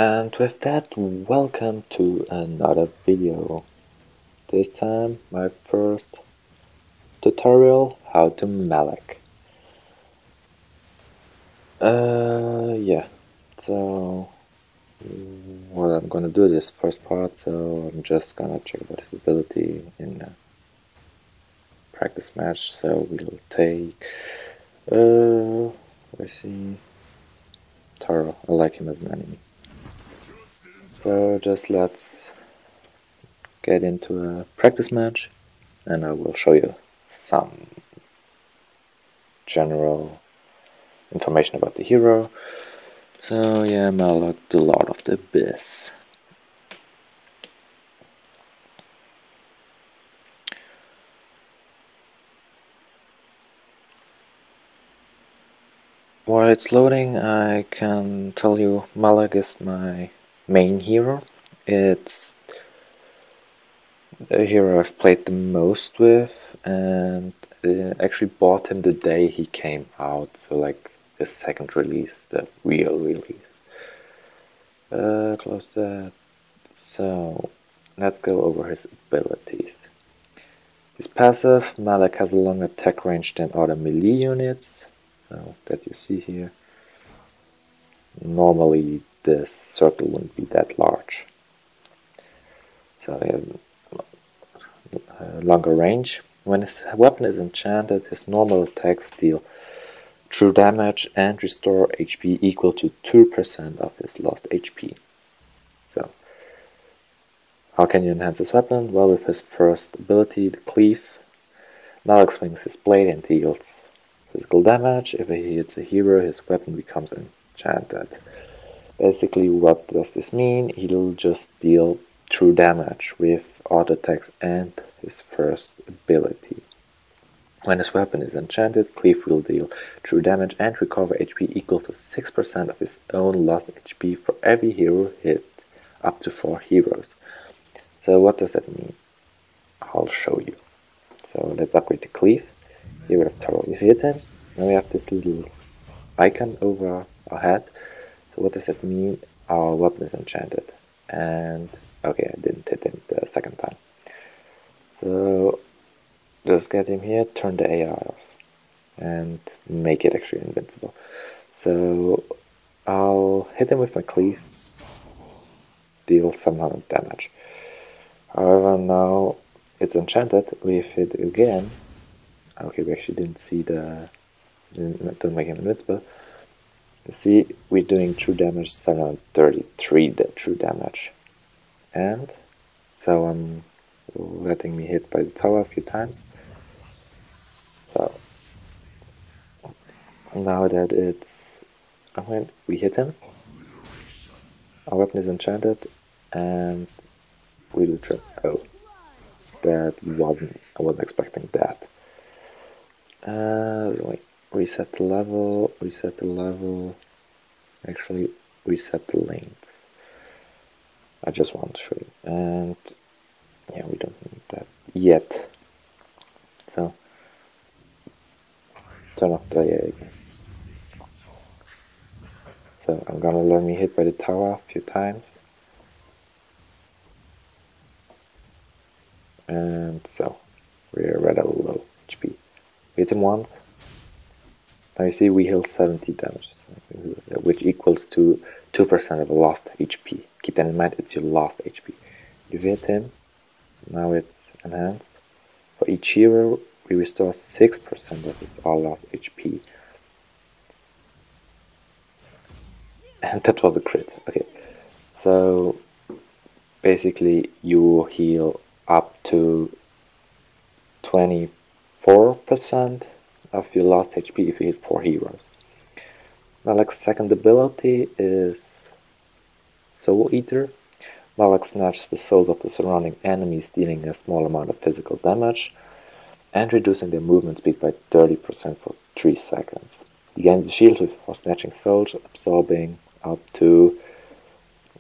And with that, welcome to another video. This time my first tutorial how to Maloch. Yeah, so what I'm gonna do this first part, so I'm just gonna check about his ability in a practice match. So we'll take let's see, Taro. I like him as an enemy. So just let's get into a practice match and I will show you some general information about the hero. So yeah, Maloch, the Lord of the Abyss. While it's loading, I can tell you Maloch is my main hero. It's the hero I've played the most with, and actually bought him the day he came out, so like the second release, the real release. Close that. So let's go over his abilities. His passive, Maloch has a long attack range than other melee units, so that you see here. Normally this circle wouldn't be that large. So he has a longer range. When his weapon is enchanted, his normal attacks deal true damage and restore HP equal to 2% of his lost HP. So, how can you enhance his weapon? Well, with his first ability, the Cleave, Maloch swings his blade and deals physical damage. If he hits a hero, his weapon becomes enchanted. Basically, what does this mean? He'll just deal true damage with auto attacks and his first ability. When his weapon is enchanted, Cleave will deal true damage and recover HP equal to 6% of his own lost HP for every hero hit, up to 4 heroes. So what does that mean? I'll show you. So let's upgrade the Cleave. Here we have Taro. If you hit him, now we have this little icon over our head. So what does that mean? Our weapon is enchanted. And okay, I didn't hit him the second time. So just get him here, turn the AI off, and make it actually invincible. So I'll hit him with my Cleave, deal 700 damage. However, now it's enchanted. We hit again. Okay, we actually didn't see don't make him invincible. You see, we're doing true damage 733 true damage. And so I'm letting me hit by the tower a few times. So now that it's we hit him, our weapon is enchanted, and we do trip. Oh, I wasn't expecting that. Wait, reset the level, actually reset the lanes. I just want to show you, and yeah, we don't need that yet. So turn off the AI again. So I'm gonna let me hit by the tower a few times. And so we're at a low HP. We hit him once. Now you see we heal 70 damage, which equals to 2% of the lost HP. Keep that in mind, it's your lost HP. You hit him, now it's enhanced. For each hero, we restore 6% of its all lost HP. And that was a crit. Okay, so basically you heal up to 24% of your lost HP if you hit 4 heroes. Maloch's second ability is Soul Eater. Maloch snatches the souls of the surrounding enemies, dealing a small amount of physical damage and reducing their movement speed by 30% for 3 seconds. He gains a shield for snatching souls, absorbing up to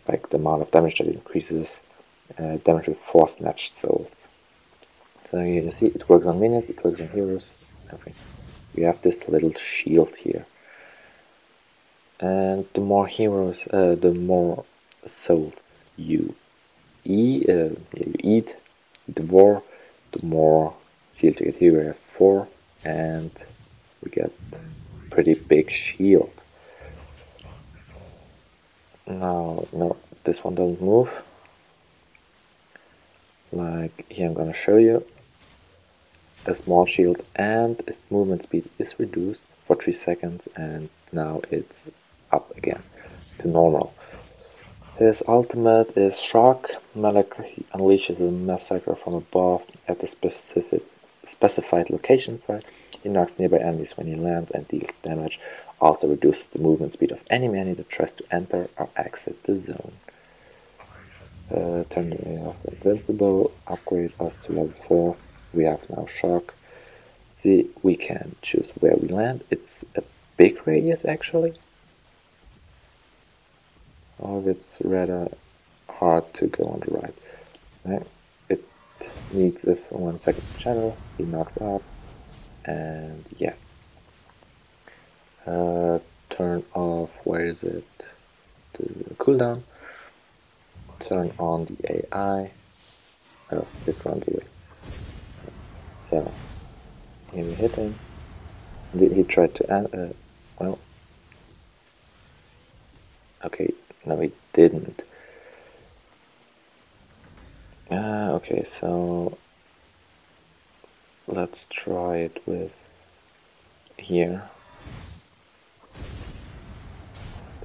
like the amount of damage that increases damage with 4 snatched souls. So you see, it works on minions, it works on heroes, everything. We have this little shield here. And the more heroes, the more souls you eat, devour, the more shield you get. Here we have 4, and we get pretty big shield. Now, no, this one doesn't move. Like here, I'm gonna show you a small shield, and its movement speed is reduced for 3 seconds, and now it's up again to normal. His ultimate is Shock. Maloch unleashes a massacre from above at a specified location site. He knocks nearby enemies when he lands and deals damage. Also reduces the movement speed of any enemy that tries to enter or exit the zone. Turn off invincible. Upgrade us to level 4. We have now Shock. See, we can choose where we land. It's a big radius actually. Or it's rather hard to go on the right. It needs a 1 second channel. He knocks up, and yeah. Turn off, where is it? The cooldown. Turn on the AI. Oh, it runs away. So here we hit him. He tried to well, okay, no, he didn't. Okay, so let's try it with here.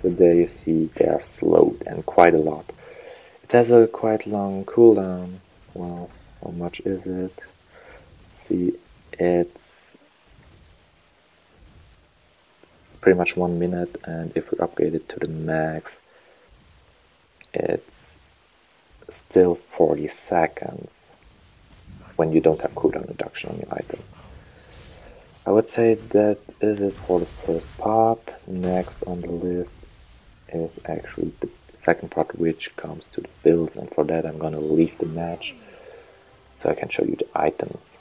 So there you see they are slowed, and quite a lot. It has a quite long cooldown. Well, how much is it? Let's see, it's pretty much 1 minute, and if we upgrade it to the max, it's still 40 seconds when you don't have cooldown reduction on your items. I would say that is it for the first part. Next on the list is actually the second part, which comes to the builds, and for that I'm gonna leave the match so I can show you the items.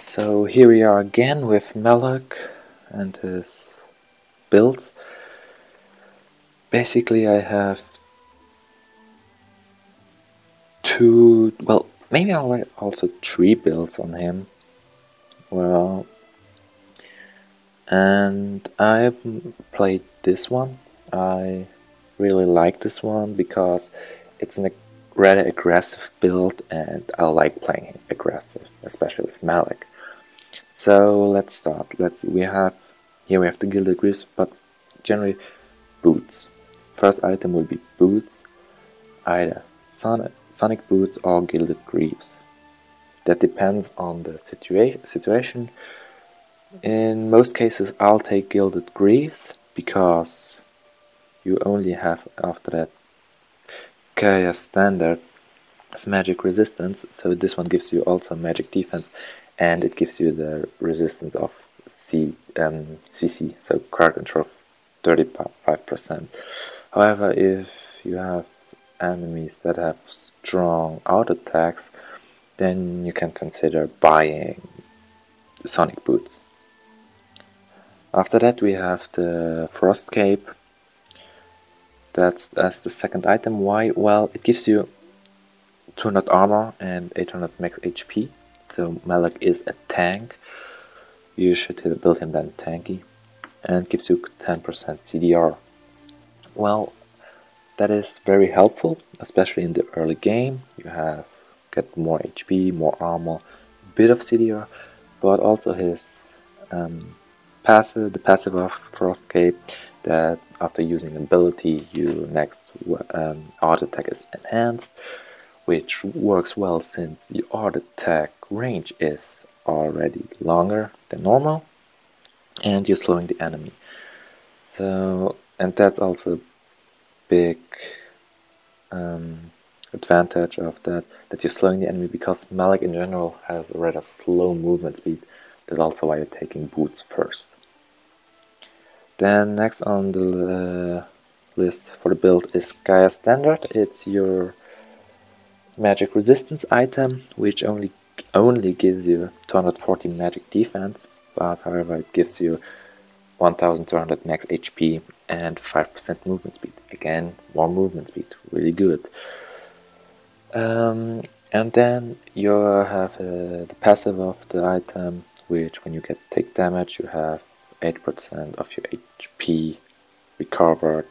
So here we are again with Maloch and his builds. Basically I have maybe also 3 builds on him. Well, and I played this one. I really like this one because it's a rather aggressive build, and I like playing aggressive, especially with Maloch. So let's start. We have the Gilded Greaves, but generally boots. First item will be boots, either Sonic boots or Gilded Greaves. That depends on the situation. In most cases I'll take Gilded Greaves because you only have after that Chaos Standard as magic resistance, so this one gives you also magic defense, and it gives you the resistance of CC, so card control 35%. However, if you have enemies that have strong auto attacks, then you can consider buying Sonic boots. After that we have the Frost Cape. That's as the second item. Why? Well, it gives you 200 armor and 800 max HP. So Maloch is a tank. You should build him then tanky, and gives you 10% CDR. Well, that is very helpful, especially in the early game. You get more HP, more armor, a bit of CDR, but also his the passive of Frost Cape, that after using ability, your next auto attack is enhanced, which works well since your auto attack range is already longer than normal, and you're slowing the enemy. So, and that's also big advantage of that you're slowing the enemy, because Maloch in general has a rather slow movement speed. That's also why you're taking boots first. Then next on the list for the build is Gaia Standard. It's your magic resistance item, which only gives you 240 magic defense, but however it gives you 1200 max HP and 5% movement speed. Again, more movement speed, really good. And then you have the passive of the item, which when you take damage you have 8% of your HP recovered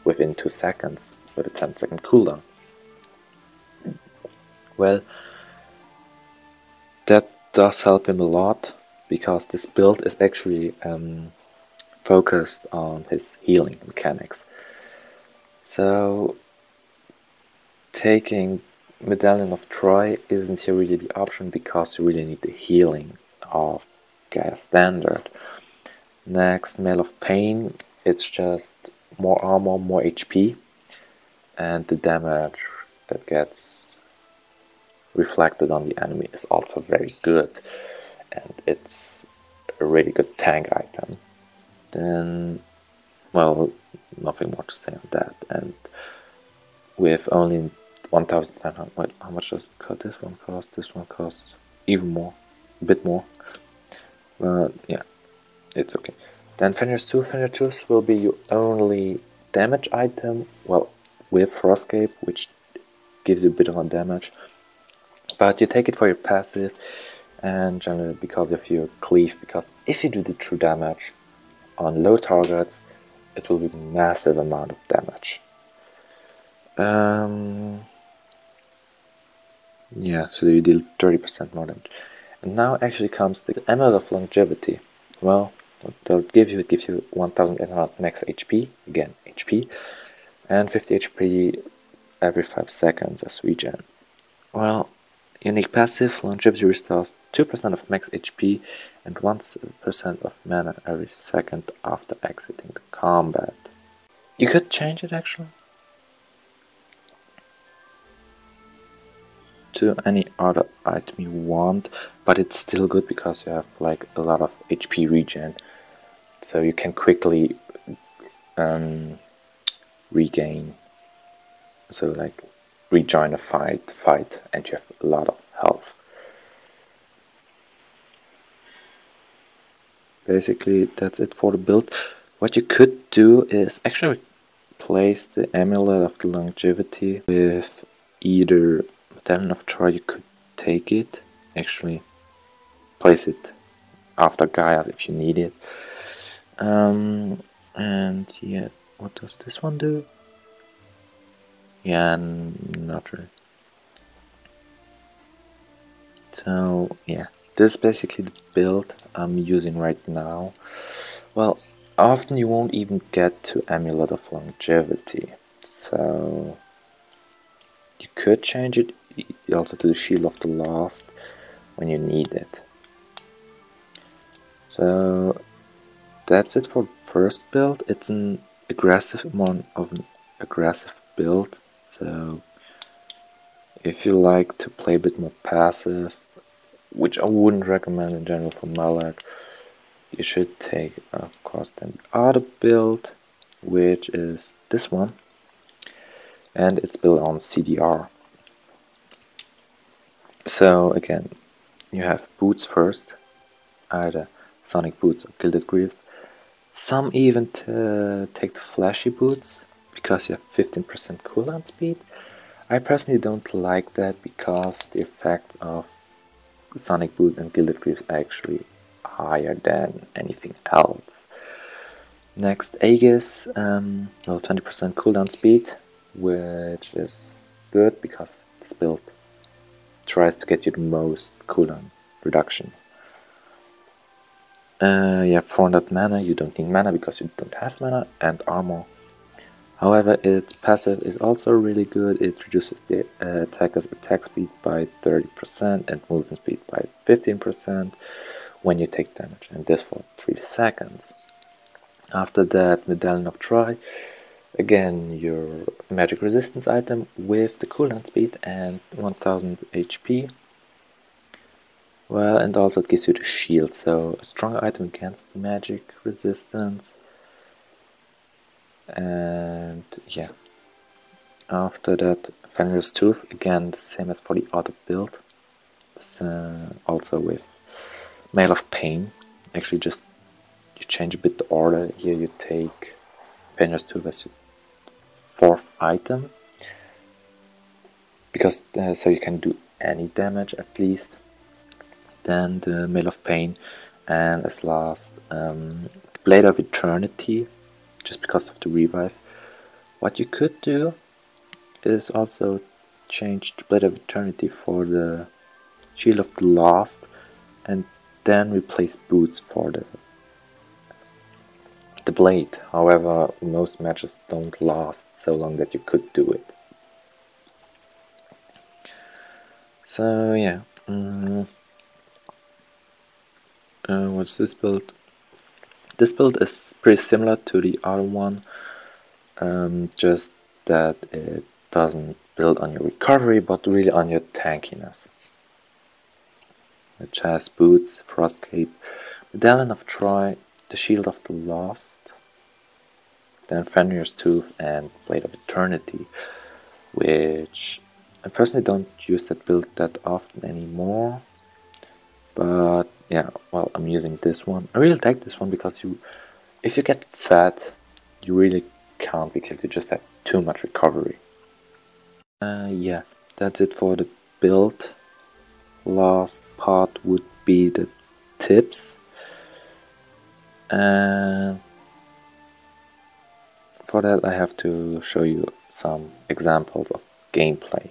within 2 seconds with a 10-second cooldown. Well, that does help him a lot, because this build is actually focused on his healing mechanics. So taking Medallion of Troy isn't here really the option, because you really need the healing of Gaia Standard. Next, Mail of Pain, it's just more armor, more HP, and the damage that gets reflected on the enemy is also very good, and it's a really good tank item. Then, well, nothing more to say on that. And with only 1,900, wait, how much does it cost? This one costs? This one costs even more, a bit more. But yeah, it's okay. Then Fenrir's 2. Fenrir 2 will be your only damage item, well, with Frostcape, which gives you a bit of damage. But you take it for your passive, and generally because of your cleave, because if you do the true damage on low targets, it will be a massive amount of damage. Yeah, so you deal 30% more damage. And now actually comes the Amulet of Longevity. Well, what does it give you? It gives you 1800 max HP, again HP, and 50 HP every 5 seconds as regen. Well, unique passive, Longevity restores 2% of max HP and 1% of mana every second after exiting the combat. You could change it actually to any other item you want, but it's still good because you have like a lot of HP regen, so you can quickly regain, so like rejoin a fight, and you have a lot of health. Basically that's it for the build. What you could do is actually replace the Amulet of the Longevity with either Medallion of Troy. You could take it, actually place it after Gaia if you need it. And yeah, what does this one do? Yeah, not really. So yeah, this is basically the build I'm using right now. Well, often you won't even get to Amulet of Longevity, so you could change it also to the Shield of the Lost when you need it. So that's it for the first build. It's an aggressive, more of an aggressive build, so if you like to play a bit more passive, which I wouldn't recommend in general for Maloch, you should take, of course, then the other build, which is this one, and it's built on CDR. So again, you have boots first, either Sonic boots or Gilded Greaves. Some even take the flashy boots, because you have 15% cooldown speed. I personally don't like that, because the effect of Sonic boots and Gilded Greaves are actually higher than anything else. Next, Aegis, well, 20% cooldown speed, which is good because this build tries to get you the most cooldown reduction. You have 400 mana, you don't need mana because you don't have mana, and armor. However, its passive is also really good. It reduces the attacker's attack speed by 30% and movement speed by 15% when you take damage, and this for 3 seconds. After that, Medallion of Troy. Again, your magic resistance item with the cooldown speed and 1000 HP. Well, and also it gives you the shield, so a stronger item against magic resistance. And yeah, after that, Fenrir's Tooth, again the same as for the other build. Also with Mail of Pain. Actually, just you change a bit the order. Here you take Fenrir's Tooth as your 4th item, because so you can do any damage at least. Then the Mail of Pain, and as last, Blade of Eternity, just because of the revive. What you could do is also change the Blade of Eternity for the Shield of the Lost, and then replace boots for the blade. However, most matches don't last so long that you could do it. So yeah, what's this build? This build is pretty similar to the other one, just that it doesn't build on your recovery, but really on your tankiness. Which has boots, Frostcape, Medallion of Troy, the Shield of the Lost, then Fenrir's Tooth and Blade of Eternity, which I personally don't use that build that often anymore. But yeah, well, I'm using this one. I really like this one because if you get fat, you really can't be killed. You just have too much recovery. Yeah, that's it for the build. Last part would be the tips. And for that I have to show you some examples of gameplay.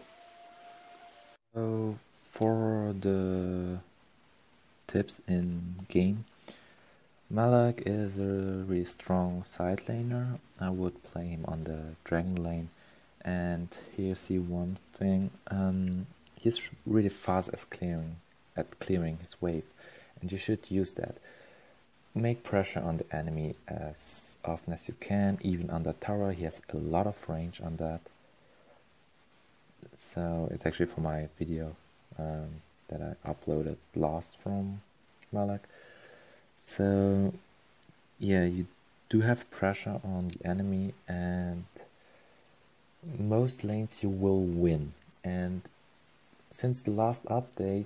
So for the tips in game, Maloch is a really strong side laner. I would play him on the dragon lane, and here you see one thing, he's really fast at clearing his wave, and you should use that. Make pressure on the enemy as often as you can, even under tower. He has a lot of range on that. So it's actually for my video that I uploaded last from Maloch. So yeah, you do have pressure on the enemy, and most lanes you will win. And since the last update,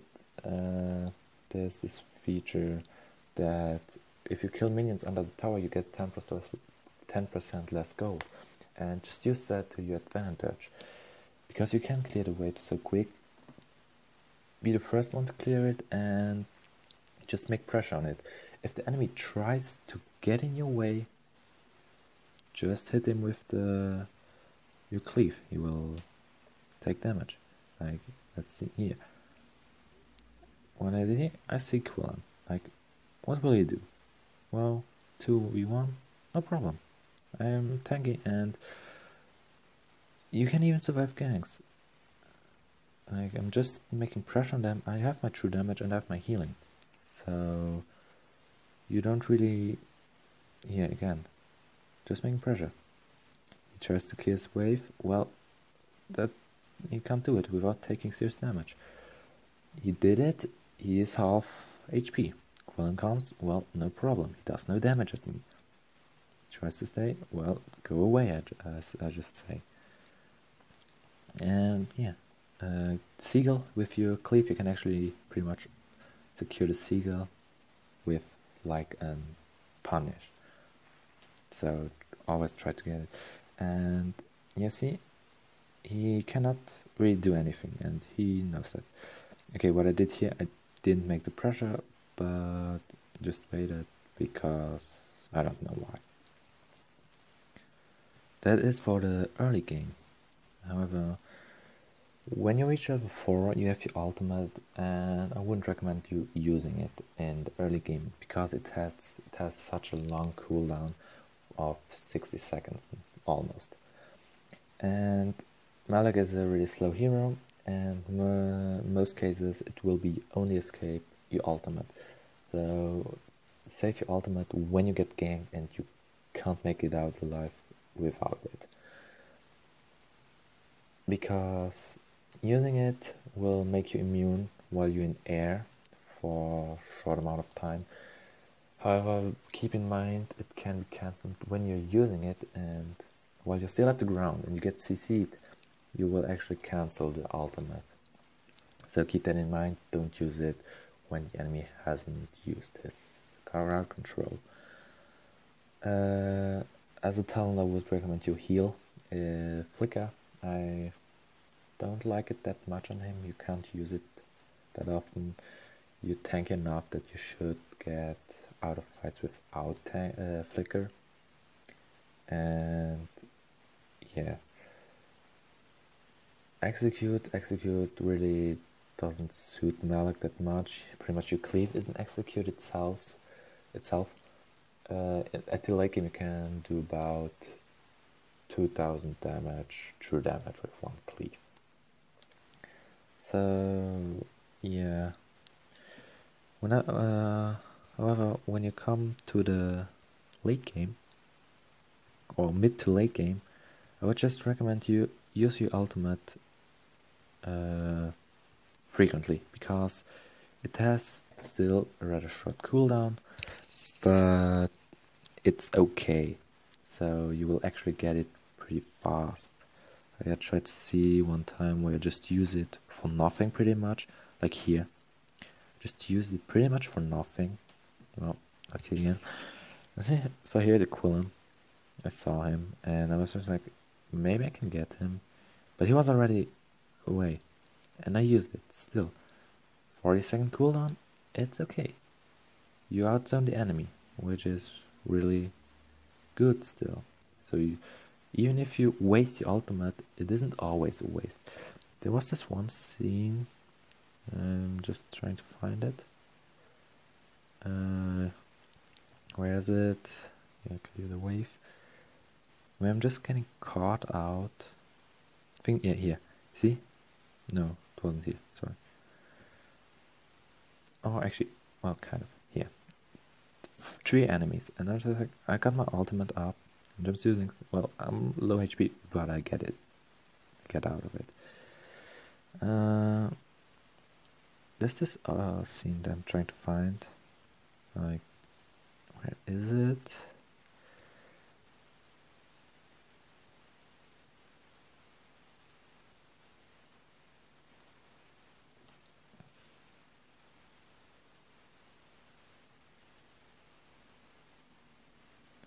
there's this feature that if you kill minions under the tower, you get 10% less gold, and just use that to your advantage, because you can clear the wave so quick. Be the first one to clear it and just make pressure on it. If the enemy tries to get in your way, just hit him with your cleave. He will take damage. Like, let's see here. What I did here, I see Quillen. Like, what will he do? Well, 2v1, no problem. I am tanky, and you can even survive ganks. Like, I'm just making pressure on them. I have my true damage and I have my healing. So you don't really, yeah, again, just making pressure. He tries to clear his wave. Well, that he can't do it without taking serious damage. He did it. He is half HP. Quillen comes. Well, no problem. He does no damage at me. He tries to stay. Well, go away, I just say. And yeah, Seagull with your cleave, you can actually pretty much secure the Seagull with like a punish. So always try to get it. And you see, he cannot really do anything, and he knows that. Okay, what I did here, I didn't make the pressure, but just waited because I don't know why. That is for the early game. However, when you reach level 4, you have your ultimate, and I wouldn't recommend you using it in the early game because it has such a long cooldown of 60 seconds almost. And Maloch is a really slow hero, and in most cases it will be only escape your ultimate. So save your ultimate when you get ganked and you can't make it out alive without it. because using it will make you immune while you're in air for a short amount of time. However, keep in mind it can be cancelled when you're using it, and while you're still at the ground and you get CC'd, you will actually cancel the ultimate. So keep that in mind, don't use it when the enemy hasn't used his crowd control. As a talent, I would recommend you heal. Flicker, I don't like it that much on him. You can't use it that often. You tank enough that you should get out of fights without Flicker. And yeah, execute really doesn't suit Maloch that much. Pretty much your cleave isn't execute itself. At the late game you can do about 2000 damage, true damage with one cleave. So yeah. However, when you come to the late game, or mid to late game, I would just recommend you use your ultimate frequently, because it has still a rather short cooldown, but it's okay, so you will actually get it pretty fast. I tried to see one time where you just use it for nothing pretty much, like here. Just use it pretty much for nothing. Well, let's see again. So here the Quillen. I saw him and I was just like, maybe I can get him. But he was already away. And I used it still. 40-second cooldown, it's okay. You outzone the enemy, which is really good still. So even if you waste your ultimate, it isn't always a waste. There was this one scene, I'm just trying to find it. Where is it? Yeah, clear the wave. Where I'm just getting caught out. I think, yeah, here. See? No, it wasn't here, sorry. Oh, actually, well, kind of, here. 3 enemies, and I was just like, I got my ultimate up. I'm just using, well, I'm low HP, but I get it. Get out of it. There's this scene that I'm trying to find. Like, where is it?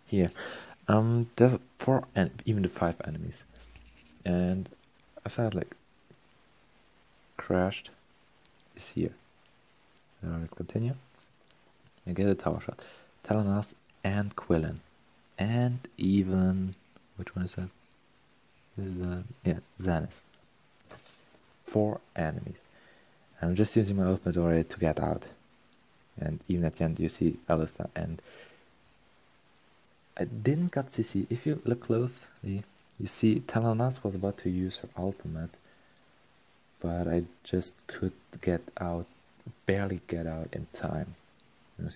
Here. There's 4 and even the 5 enemies. And I said, like, crashed is here. Now let's continue. I get a tower shot. Telenas and Quillen. And even, which one is that? This is yeah, Xanis. 4 enemies. I'm just using my ultimate already to get out. And even at the end you see Alistair, and I didn't get CC. If you look closely, you see Telenas was about to use her ultimate, but I just could get out, barely get out in time. And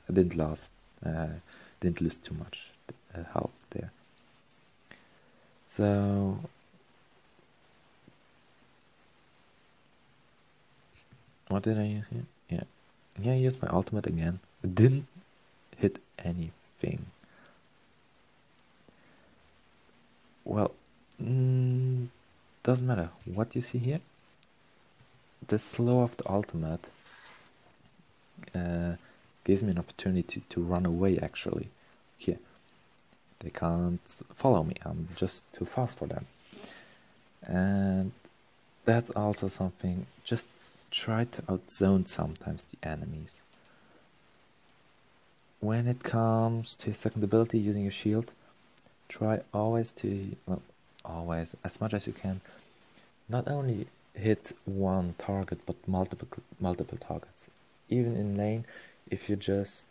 I didn't lose too much health there. So what did I use here? Yeah, I used my ultimate again. It didn't hit anything. Well, doesn't matter what you see here. The slow of the ultimate gives me an opportunity to run away. Actually, here they can't follow me. I'm just too fast for them, and that's also something. Just try to outzone sometimes the enemies. When it comes to your second ability, using your shield, try always to, well, always, as much as you can, not only hit one target but multiple targets. Even in lane, if you're just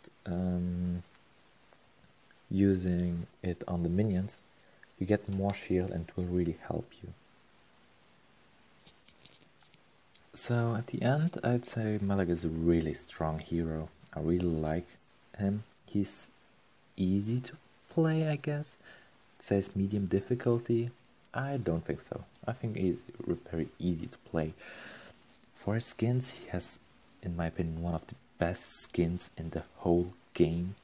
using it on the minions, you get more shield and it will really help you. So at the end, I'd say Maloch is a really strong hero. I really like him. He's easy to play, I guess. It says medium difficulty. I don't think so. I think he's very easy to play. For his skins, he has, in my opinion, one of the best skins in the whole game.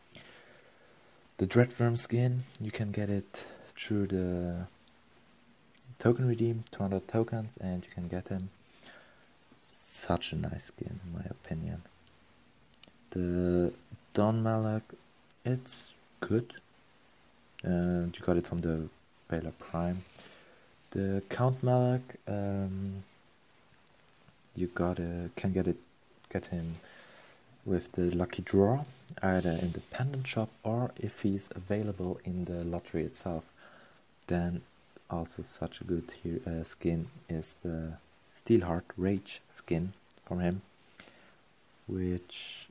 The Dreadworm skin, you can get it through the token redeem, 200 tokens, and you can get him. Such a nice skin, in my opinion. The Don Maloch, it's good. You got it from the Valor Prime. The Count Maloch, you can get him with the lucky draw, either in the pendant shop or if he's available in the lottery itself. Then also such a good skin is the Steelheart Rage skin from him, which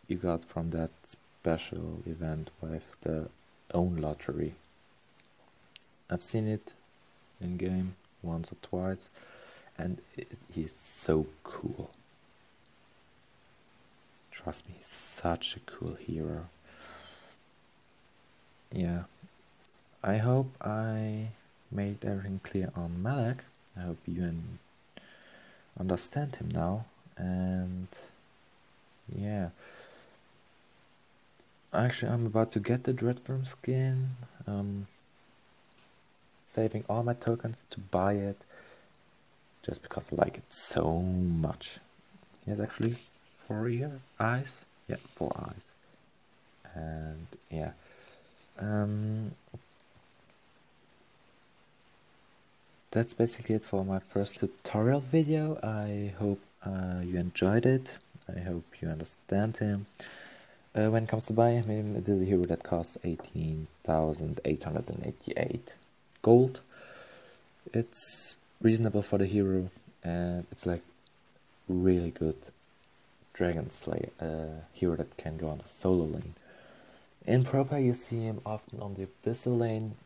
you got from that special event with the own lottery. I've seen it in game once or twice, and he's so cool. Trust me, he's such a cool hero. Yeah, I hope I made everything clear on Maloch. I hope you understand him now, and yeah. Actually, I'm about to get the Dreadworm skin. Saving all my tokens to buy it, just because I like it so much. He has actually 4 eyes. Yeah, 4 eyes. And yeah. That's basically it for my first tutorial video. I hope you enjoyed it. I hope you understand him. When it comes to buying him, it is a hero that costs 18,888 gold. It's reasonable for the hero, and it's like really good Dragon Slayer hero that can go on the solo lane. In proper, you see him often on the Abyssal lane.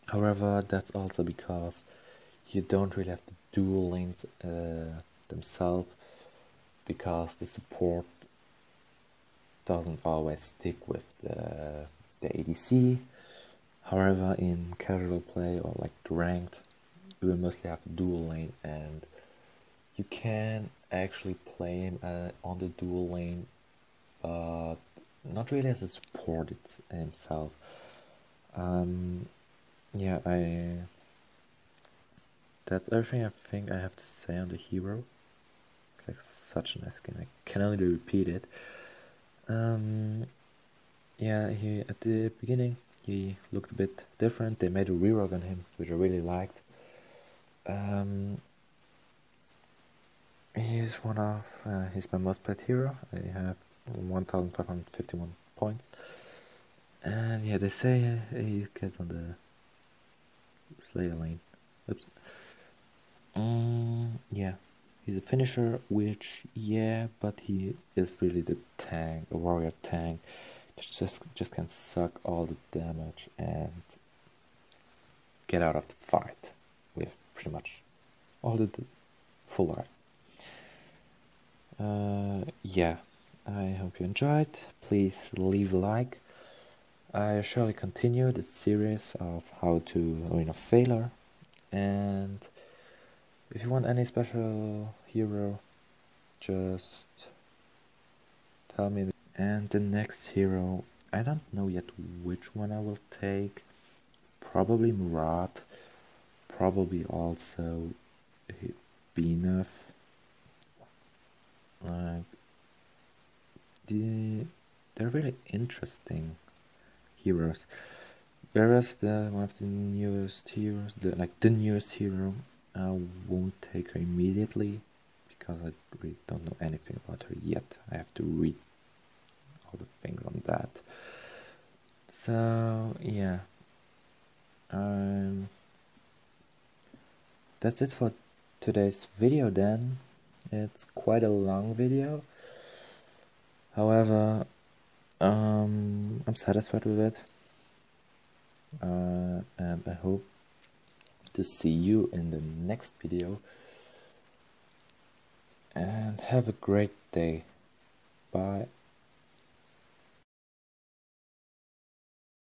However, that's also because you don't really have the dual lanes themselves, because the support doesn't always stick with the ADC. However, in casual play or like ranked, you will mostly have the dual lane, and you can actually play him on the dual lane, but not really as a support himself. Yeah, that's everything I think I have to say on the hero. It's like such a nice skin, I can only repeat it. Yeah, at the beginning he looked a bit different. They made a rework on him, which I really liked. He's my most played hero. I have 1,551 points. And yeah, they say he gets on the Slayer lane. Oops. Yeah, he's a finisher, which, yeah, but he is really the tank, a warrior tank. Just can suck all the damage and get out of the fight with pretty much all the full life. Yeah, I hope you enjoyed. Please leave a like. I surely continue the series of how to Arena of Valor, and if you want any special hero, just tell me. And the next hero, I don't know yet which one I will take. Probably Murat, probably also Beneath. They're really interesting heroes. Whereas one of the newest heroes, the newest hero, I won't take her immediately because I really don't know anything about her yet. I have to read all the things on that. So yeah, that's it for today's video. Then it's quite a long video. However, I'm satisfied with it, and I hope to see you in the next video, and have a great day. Bye.